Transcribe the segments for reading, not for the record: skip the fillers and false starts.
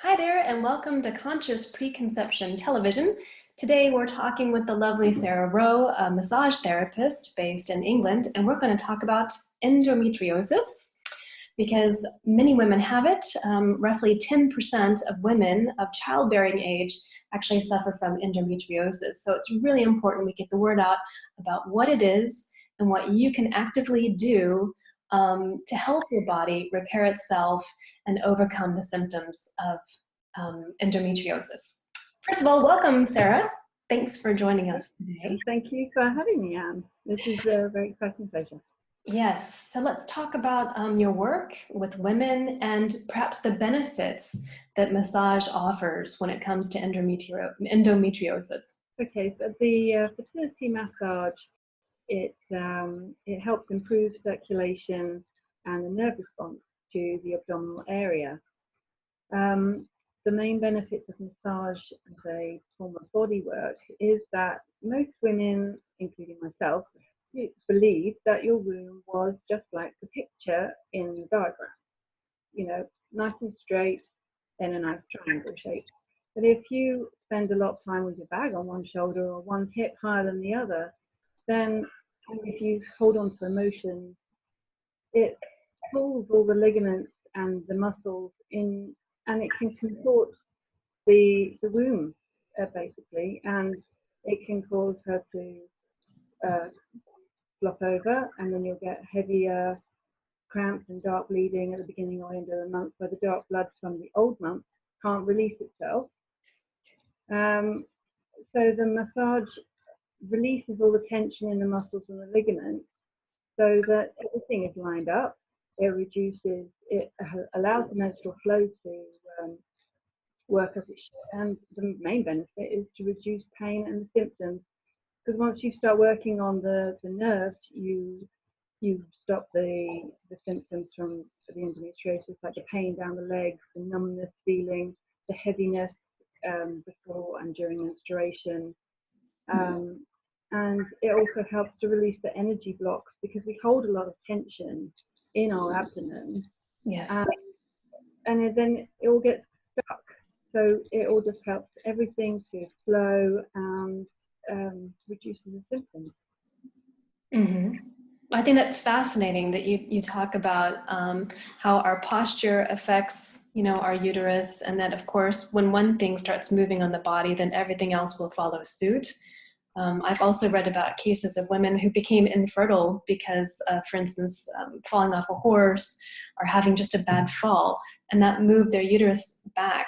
Hi there, and welcome to Conscious Preconception Television. Today we're talking with the lovely Sarah Rowe, a massage therapist based in England, and we're going to talk about endometriosis because many women have it. Roughly 10% of women of childbearing age actually suffer from endometriosis. So it's really important we get the word out about what it is and what you can actively do to help your body repair itself and overcome the symptoms of endometriosis. First of all, welcome, Sarah. Thanks for joining us today. Thank you for having me, Anne. This is a very exciting pleasure. Yes, so let's talk about your work with women and perhaps the benefits that massage offers when it comes to endometriosis. Okay, so the fertility massage, it helps improve circulation and the nerve response to the abdominal area. The main benefits of massage as a form of body work is that most women, including myself, believe that your womb was just like the picture in the diagram. You know, nice and straight, in a nice triangle shape. But if you spend a lot of time with your bag on one shoulder or one hip higher than the other, then if you hold on to emotions, it pulls all the ligaments and the muscles in, and it can contort the womb basically, and it can cause her to flop over, and then you'll get heavier cramps and dark bleeding at the beginning or end of the month, where the dark blood from the old month can't release itself. So the massage releases all the tension in the muscles and the ligaments so that everything is lined up. It allows the menstrual flow to work as it should. And the main benefit is to reduce pain and the symptoms. Because once you start working on the nerves, you stop the symptoms from the endometriosis, like the pain down the legs, the numbness feeling, the heaviness before and during menstruation. And it also helps to release the energy blocks, because we hold a lot of tension in our abdomen. Yes. And then it all gets stuck. So it all just helps everything to flow and reduces the symptoms. Mm-hmm. I think that's fascinating that you talk about how our posture affects, our uterus, and that, of course, when one thing starts moving on the body, then everything else will follow suit. I've also read about cases of women who became infertile because, for instance, falling off a horse or having just a bad fall, and that moved their uterus back,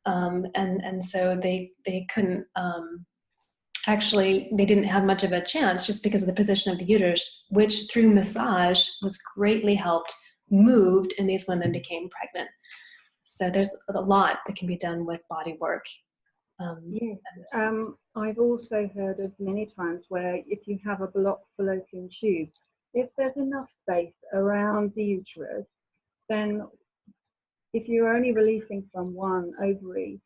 and so they couldn't. Actually, they didn't have much of a chance just because of the position of the uterus, which through massage was greatly helped, moved, and these women became pregnant. So there's a lot that can be done with body work. Yes. I've also heard of many times where if you have a blocked fallopian tube, if there's enough space around the uterus, then if you're only releasing from one ovary,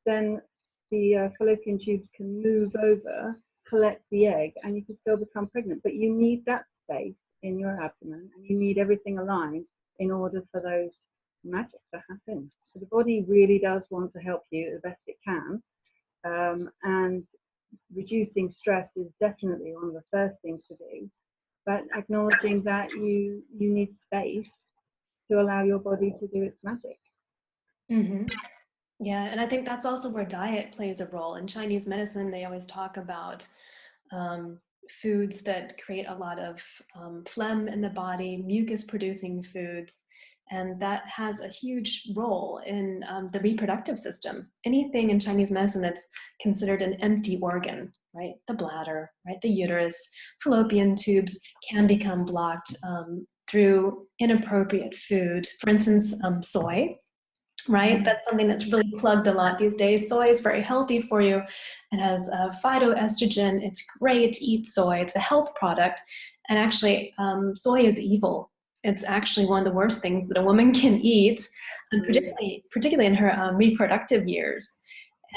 then the fallopian tubes can move over, collect the egg, and you can still become pregnant. But you need that space in your abdomen, and you need everything aligned in order for those magic to happen. So the body really does want to help you the best it can. And reducing stress is definitely one of the first things to do. But acknowledging that you need space to allow your body to do its magic. Mm-hmm. Yeah, and I think that's also where diet plays a role. In Chinese medicine, they always talk about foods that create a lot of phlegm in the body, mucus-producing foods, and that has a huge role in the reproductive system. Anything in Chinese medicine that's considered an empty organ, right? The bladder, right? The uterus, fallopian tubes can become blocked through inappropriate food. For instance, soy. Right? That's something that's really plugged a lot these days. Soy is very healthy for you. It has phytoestrogen. It's great to eat soy. It's a health product. And actually, soy is evil. It's actually one of the worst things that a woman can eat, and particularly in her reproductive years.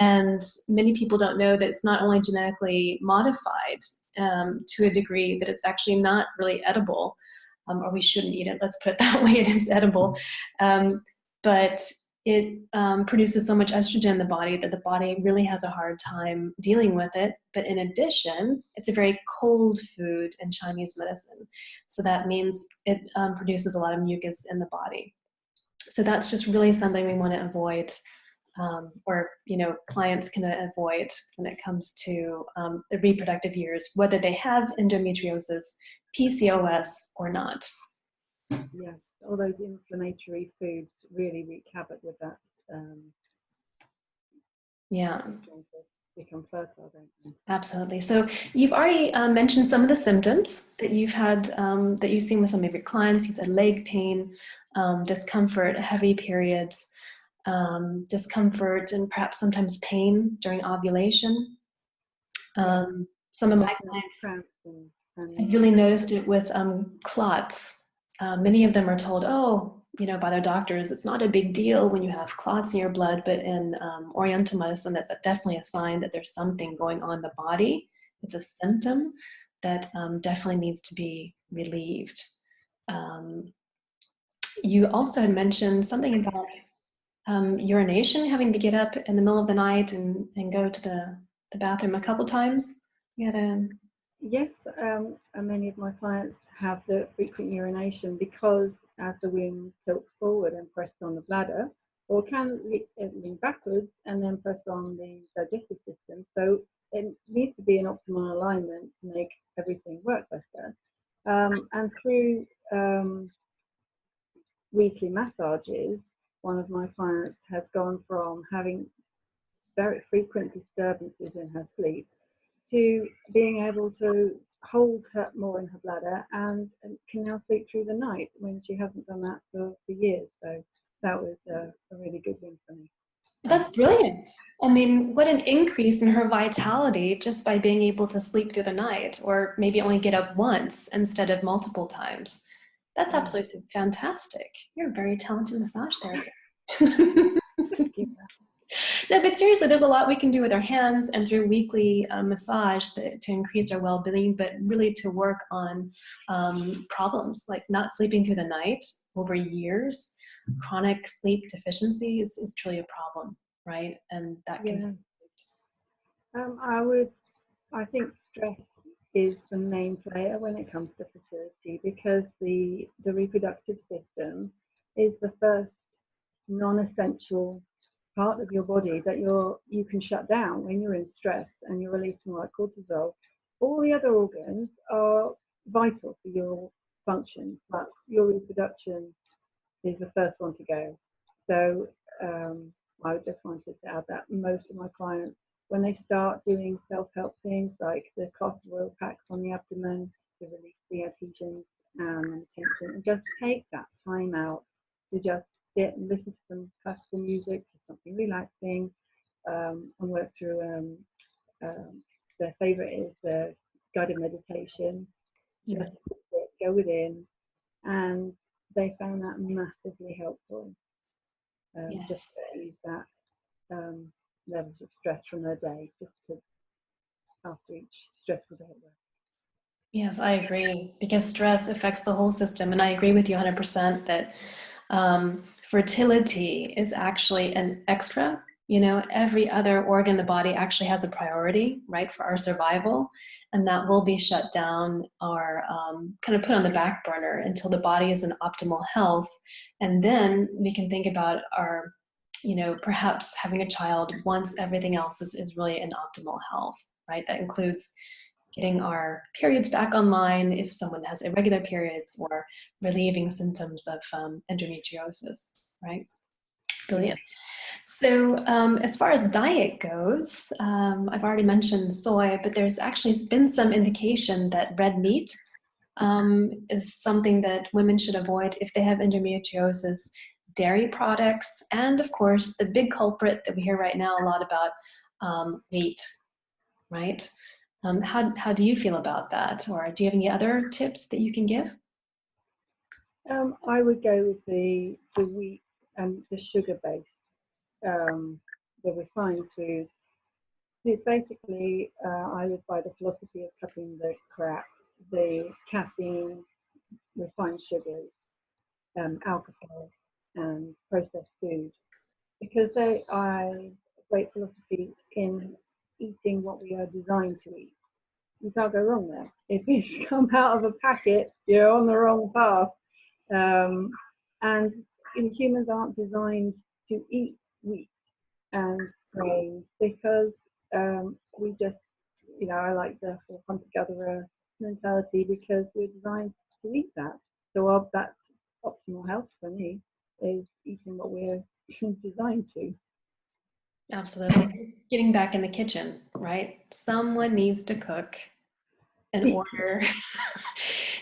And many people don't know that it's not only genetically modified to a degree that it's actually not really edible, or we shouldn't eat it. Let's put it that way. It is edible. But it produces so much estrogen in the body that the body really has a hard time dealing with it. But in addition, it's a very cold food in Chinese medicine. So that means it produces a lot of mucus in the body. So that's just really something we want to avoid, or clients can avoid when it comes to the reproductive years, whether they have endometriosis, PCOS, or not. Yeah, all those inflammatory foods really wreak havoc with that. Yeah. Become fertile, don't they? Absolutely. So you've already mentioned some of the symptoms that you've had, that you've seen with some of your clients. You said leg pain, discomfort, heavy periods, discomfort, and perhaps sometimes pain during ovulation. Some of my clients, I really noticed it with clots. Many of them are told, oh, by their doctors, it's not a big deal when you have clots in your blood, but in Oriental medicine, that's definitely a sign that there's something going on in the body. It's a symptom that definitely needs to be relieved. You also had mentioned something about urination, having to get up in the middle of the night and go to the bathroom a couple times. You had a Yes, and many of my clients have the frequent urination because as the womb tilts forward and presses on the bladder, or can lean backwards and then press on the digestive system. So it needs to be an optimal alignment to make everything work better. And through weekly massages, one of my clients has gone from having very frequent disturbances in her sleep to being able to hold her more in her bladder and can now sleep through the night when she hasn't done that for years. So that was a really good win for me. That's brilliant. I mean, what an increase in her vitality just by being able to sleep through the night, or maybe only get up once instead of multiple times. That's absolutely fantastic. You're a very talented massage therapist. No, but seriously, there's a lot we can do with our hands and through weekly massage to increase our well-being, but really to work on problems like not sleeping through the night over years. Chronic sleep deficiency is truly a problem, right? And that can. I think stress is the main player when it comes to fertility because the reproductive system is the first non-essential part of your body that you can shut down when you're in stress and you're releasing like cortisol. All the other organs are vital for your function, but your reproduction is the first one to go. So I just wanted to add that most of my clients, when they start doing self-help things like the castor oil packs on the abdomen to release the adhesions and tension, and just take that time out to just sit and listen to some classical music, to something relaxing, and work through their favorite is the guided meditation. Just sit, go within, and they found that massively helpful. Just to ease that levels of stress from their day, just to after each stressful day at work. Yes, I agree, because stress affects the whole system. And I agree with you 100% that fertility is actually an extra. Every other organ in the body actually has a priority, right, for our survival. And that will be shut down or kind of put on the back burner until the body is in optimal health. And then we can think about our, perhaps having a child once everything else is really in optimal health, right? That includes getting our periods back online if someone has irregular periods, or relieving symptoms of endometriosis, right? Brilliant. So as far as diet goes, I've already mentioned soy, but there's actually been some indication that red meat is something that women should avoid if they have endometriosis, dairy products, and of course, the big culprit that we hear right now a lot about, wheat, right? How do you feel about that? Or do you have any other tips that you can give? I would go with the wheat and the sugar-based, the refined foods. It's basically, I live by the philosophy of cutting the crap, the caffeine, refined sugars, alcohol, and processed food. because they are a great philosophy in eating what we are designed to eat. You can't go wrong there. If it's come out of a packet, you're on the wrong path. And humans aren't designed to eat wheat and grains because we just, I like the hunter-gatherer mentality because we're designed to eat that. So that's optimal health for me, is eating what we're designed to. Absolutely. Getting back in the kitchen, right? Someone needs to cook in order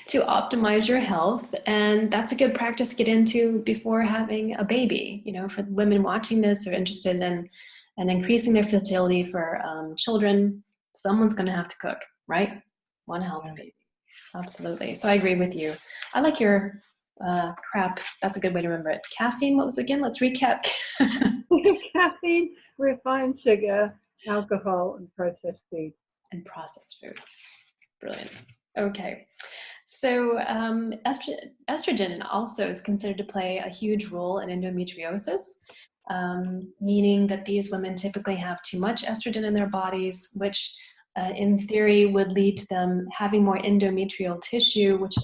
to optimize your health. And that's a good practice to get into before having a baby. For women watching this or interested in and increasing their fertility for children, someone's going to have to cook, right? One healthy baby. Absolutely. So I agree with you. I like your crap. That's a good way to remember it. Caffeine, what was it again? Let's recap. Caffeine, refined sugar, alcohol, and processed food. And processed food. Brilliant. Okay. So estrogen also is considered to play a huge role in endometriosis, meaning that these women typically have too much estrogen in their bodies, which in theory would lead to them having more endometrial tissue, which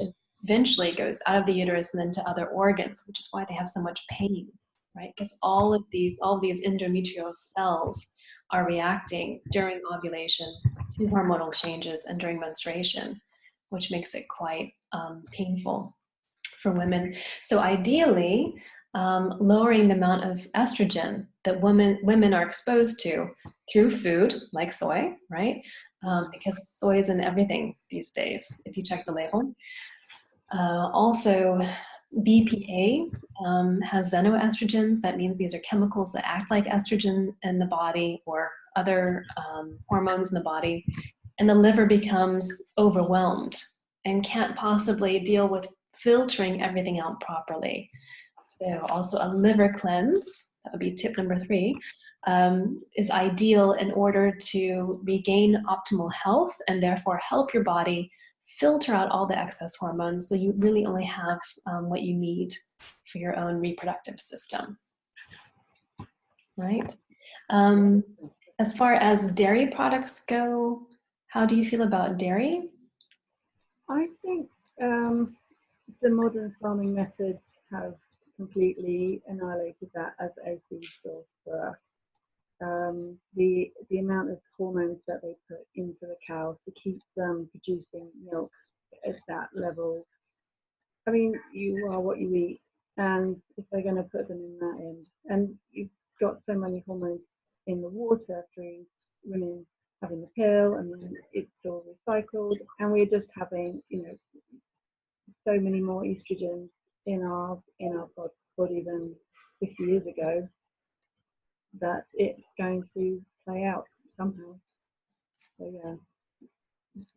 eventually goes out of the uterus and into other organs, which is why they have so much pain, right? Because all of these endometrial cells are reacting during ovulation to hormonal changes and during menstruation, which makes it quite painful for women. So ideally, lowering the amount of estrogen that women are exposed to through food, like soy, right? Because soy is in everything these days, if you check the label. Also, BPA has xenoestrogens. That means these are chemicals that act like estrogen in the body or other hormones in the body. And the liver becomes overwhelmed and can't possibly deal with filtering everything out properly. So also a liver cleanse, that would be tip number 3, is ideal in order to regain optimal health and therefore help your body filter out all the excess hormones so you really only have what you need for your own reproductive system, right? As far as dairy products go, how do you feel about dairy? I think the modern farming methods have completely annihilated that as a food source for us. The amount of hormones that they put into the cows to keep them producing milk at that level. I mean, you are what you eat, and if they're going to put them in that end, and you've got so many hormones in the water through women having the pill, and then it's all recycled, and we're just having, so many more estrogens in our body than 50 years ago, that it's going to play out somehow. So yeah,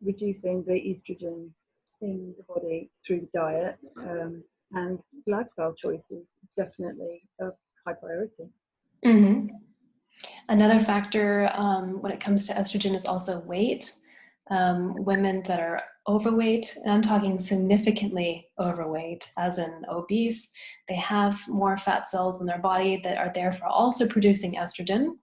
reducing the estrogen in the body through diet and lifestyle choices is definitely a high priority. Mm-hmm. Another factor when it comes to estrogen is also weight. Women that are overweight, and I'm talking significantly overweight, as in obese, they have more fat cells in their body that are therefore also producing estrogen.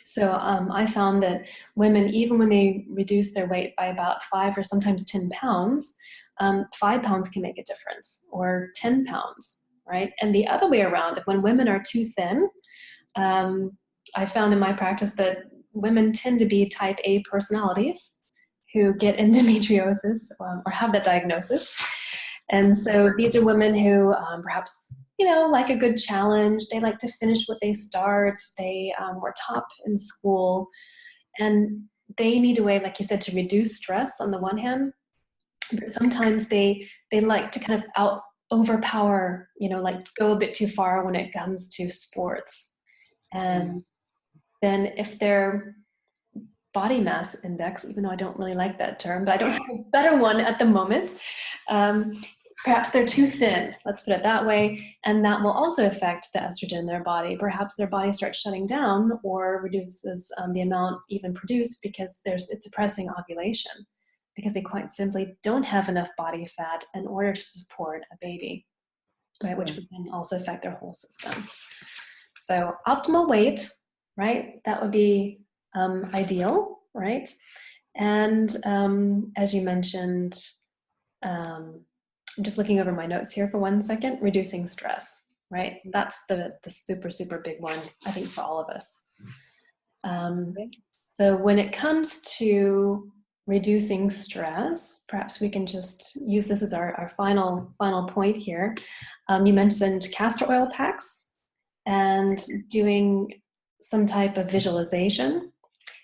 So I found that women, even when they reduce their weight by about 5 or sometimes 10 pounds, 5 pounds can make a difference, or 10 pounds, right? And the other way around, when women are too thin, I found in my practice that women tend to be type A personalities who get endometriosis or have that diagnosis. And so these are women who perhaps, like a good challenge. They like to finish what they start. They were top in school. And they need a way, like you said, to reduce stress on the one hand. But sometimes they like to kind of overpower, like go a bit too far when it comes to sports. And then if their body mass index, even though I don't really like that term, but I don't have a better one at the moment, perhaps they're too thin, let's put it that way, and that will also affect the estrogen in their body. Perhaps their body starts shutting down or reduces the amount even produced because it's suppressing ovulation, because they quite simply don't have enough body fat in order to support a baby, right? Which would then also affect their whole system. So optimal weight, right? That would be ideal, right? And as you mentioned, I'm just looking over my notes here for 1 second, reducing stress, right? That's the super, super big one, I think, for all of us. So when it comes to reducing stress, perhaps we can just use this as our final point here. You mentioned castor oil packs and doing some type of visualization.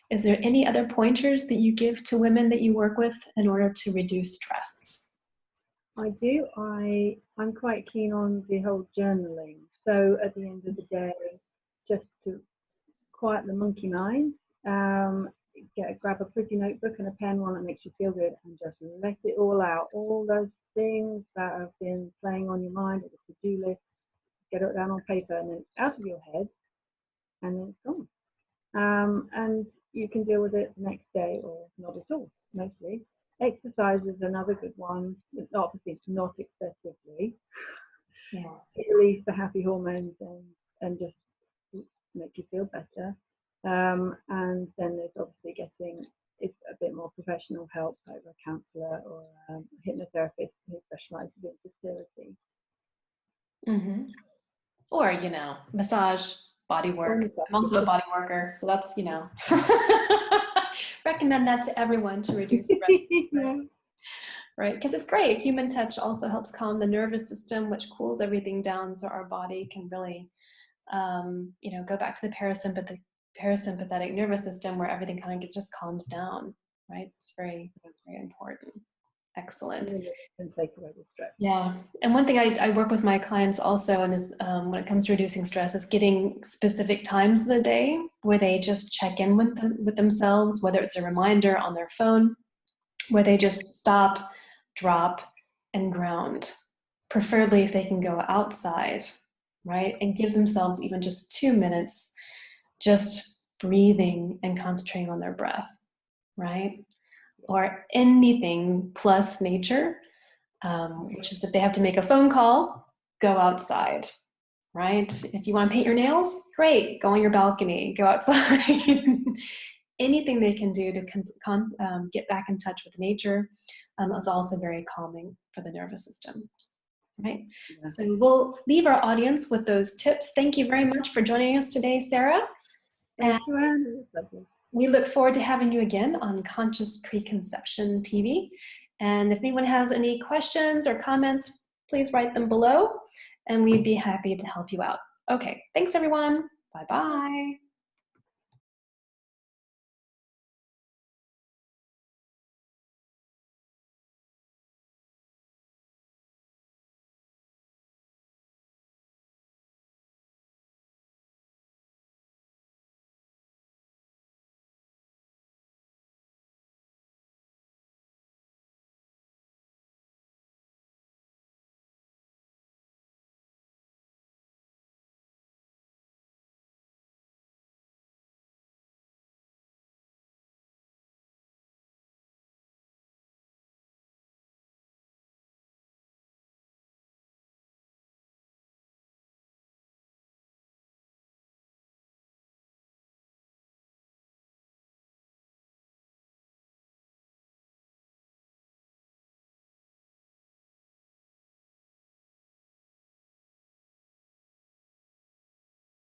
Is there any other pointers that you give to women that you work with in order to reduce stress? I do. I'm quite keen on the whole journaling. So at the end of the day, just to quiet the monkey mind, grab a pretty notebook and a pen, one that makes you feel good, and just let it all out. All those things that have been playing on your mind, or the to-do list, get it down on paper, and then it's out of your head, and then it's gone. And you can deal with it the next day, or not at all, mostly. Exercise is another good one, obviously not excessively. Yeah. Release the happy hormones and just make you feel better. And then there's obviously getting a bit more professional help, like a counsellor or a hypnotherapist who specialises in fertility. Mm-hmm. Or, massage, body work. I'm also a body worker, so that's, recommend that to everyone to reduce stress. Yeah. Right? Because it's great. Human touch also helps calm the nervous system, which cools everything down so our body can really, go back to the parasympathetic nervous system where everything kind of just calms down, right? It's very, very important. Excellent. And take away the stress. Yeah. And one thing I work with my clients also, and is when it comes to reducing stress, is getting specific times of the day where they just check in with themselves, whether it's a reminder on their phone, where they just stop, drop, and ground. Preferably if they can go outside, right? And give themselves even just 2 minutes, just breathing and concentrating on their breath, right? Or anything plus nature, which is if they have to make a phone call, go outside, right? If you want to paint your nails, great, go on your balcony, go outside. Anything they can do to get back in touch with nature is also very calming for the nervous system, right? Yeah. So we'll leave our audience with those tips. Thank you very much for joining us today, Sarah. Thank you, Anne. We look forward to having you again on Conscious Preconception TV. And if anyone has any questions or comments, please write them below, and we'd be happy to help you out. Okay, thanks everyone. Bye-bye.